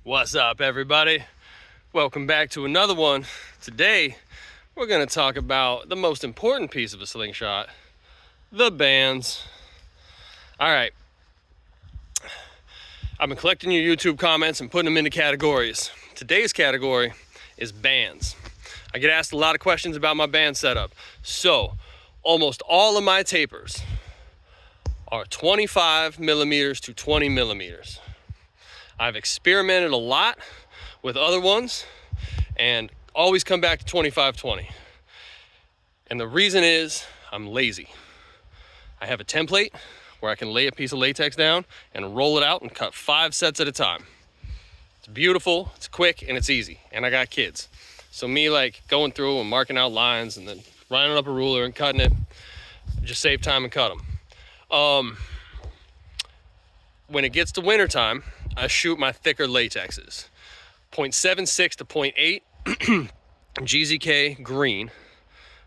What's up, everybody? Welcome back to another one. Today, we're going to talk about the most important piece of a slingshot, the bands. All right. I've been collecting your YouTube comments and putting them into categories. Today's category is bands. I get asked a lot of questions about my band setup. So, almost all of my tapers are 25 millimeters to 20 millimeters. I've experimented a lot with other ones and always come back to 25-20. And the reason is I'm lazy. I have a template where I can lay a piece of latex down and roll it out and cut 5 sets at a time. It's beautiful, it's quick, and it's easy. And I got kids. So me like going through and marking out lines and then lining up a ruler and cutting it, just save time and cut them. When it gets to winter time, I shoot my thicker latexes. 0.76 to 0.8 GZK green.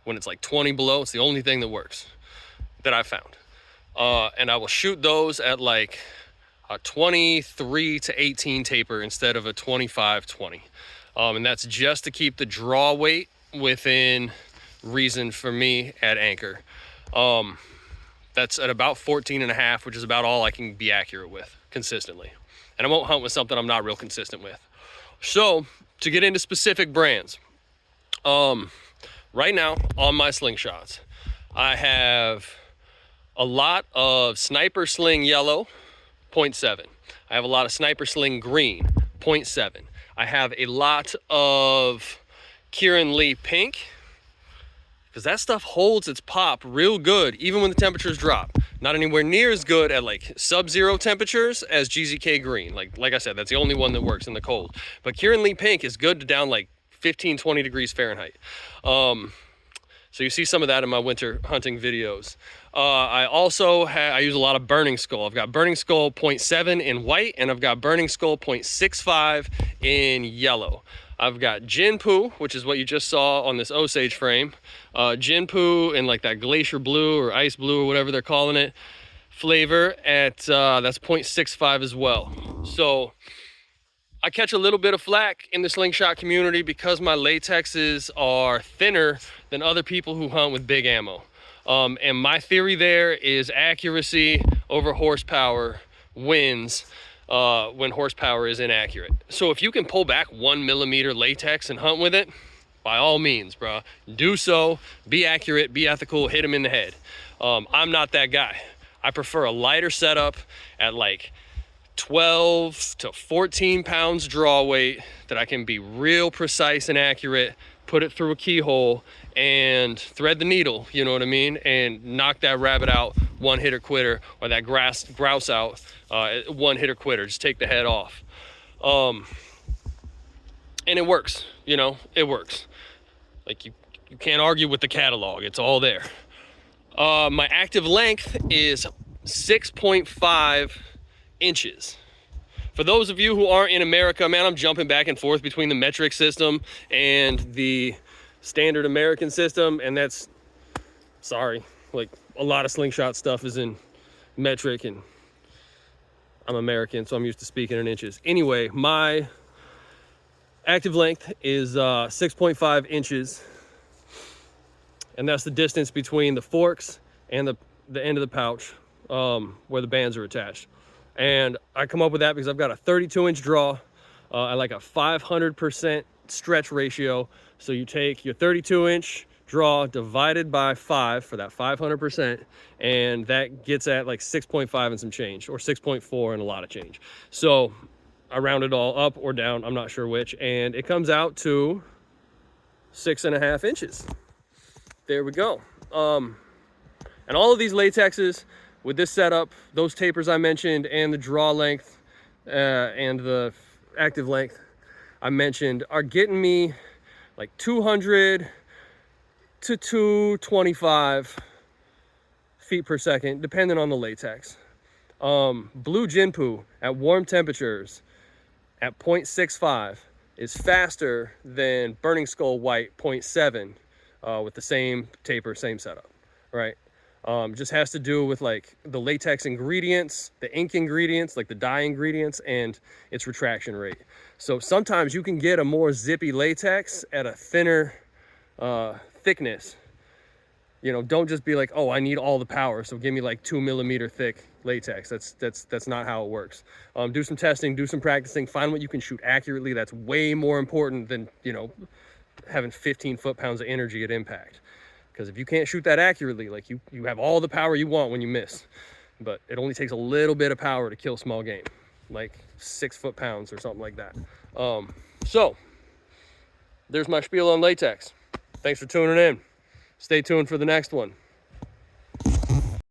When it's like 20 below, it's the only thing that works that I found. And I will shoot those at like a 23 to 18 taper instead of a 25-20. And that's just to keep the draw weight within reason for me at anchor. That's at about 14.5, which is about all I can be accurate with consistently. And I won't hunt with something I'm not real consistent with. So to get into specific brands, right now on my slingshots, I have a lot of Sniper Sling Yellow, 0.7. I have a lot of Sniper Sling Green, 0.7. I have a lot of Kieran Lee Pink, because that stuff holds its pop real good even when the temperatures drop. Not anywhere near as good at like sub-zero temperatures as GZK Green. Like I said, that's the only one that works in the cold. But Kieran Lee Pink is good to down like 15-20 degrees Fahrenheit. So you see some of that in my winter hunting videos. I also I use a lot of Burning Skull. I've got Burning Skull 0.7 in white, and I've got Burning Skull 0.65 in yellow. I've got Jinpoo, which is what you just saw on this Osage frame. Jinpoo in like that glacier blue or ice blue or whatever they're calling it flavor at that's 0.65 as well. So I catch a little bit of flack in the slingshot community because my latexes are thinner than other people who hunt with big ammo. And my theory there is accuracy over horsepower wins when horsepower is inaccurate. So if you can pull back 1 millimeter latex and hunt with it, by all means, bro, do so. Be accurate, be ethical, hit him in the head. I'm not that guy. I prefer a lighter setup at like 12 to 14 pounds draw weight that I can be real precise and accurate, put it through a keyhole and thread the needle, you know what I mean, and knock that rabbit out, one hitter quitter, or that grouse out, one hitter quitter, just take the head off. And it works, you know, it works. Like you can't argue with the catalog, it's all there. My active length is 6.5 inches. For those of you who aren't in America, man, I'm jumping back and forth between the metric system and the standard American system, and that's, sorry, like a lot of slingshot stuff is in metric and I'm American, so I'm used to speaking in inches. Anyway, my active length is 6.5 inches, and that's the distance between the forks and the end of the pouch where the bands are attached. And I come up with that because I've got a 32-inch draw. I like a 500% stretch ratio. So you take your 32-inch draw divided by 5 for that 500%, and that gets at like 6.5 and some change, or 6.4 and a lot of change. So I round it all up or down, I'm not sure which, and it comes out to 6.5 inches. There we go. And all of these latexes with this setup, those tapers I mentioned, and the draw length and the active length I mentioned are getting me like 200 to 225 feet per second, depending on the latex. Blue Jinpoo at warm temperatures at 0.65 is faster than Burning Skull White 0.7 with the same taper, same setup, right? Just has to do with like the latex ingredients, the ink ingredients, like the dye ingredients, and its retraction rate. So sometimes you can get a more zippy latex at a thinner thickness. You know, don't just be like, oh, I need all the power, so give me like 2 millimeter thick latex. That's not how it works. Do some testing, do some practicing, find what you can shoot accurately. That's way more important than, you know, having 15 foot-pounds of energy at impact. Because if you can't shoot that accurately, like you have all the power you want when you miss, but it only takes a little bit of power to kill small game, like 6 foot-pounds or something like that. So there's my spiel on latex. Thanks for tuning in. Stay tuned for the next one.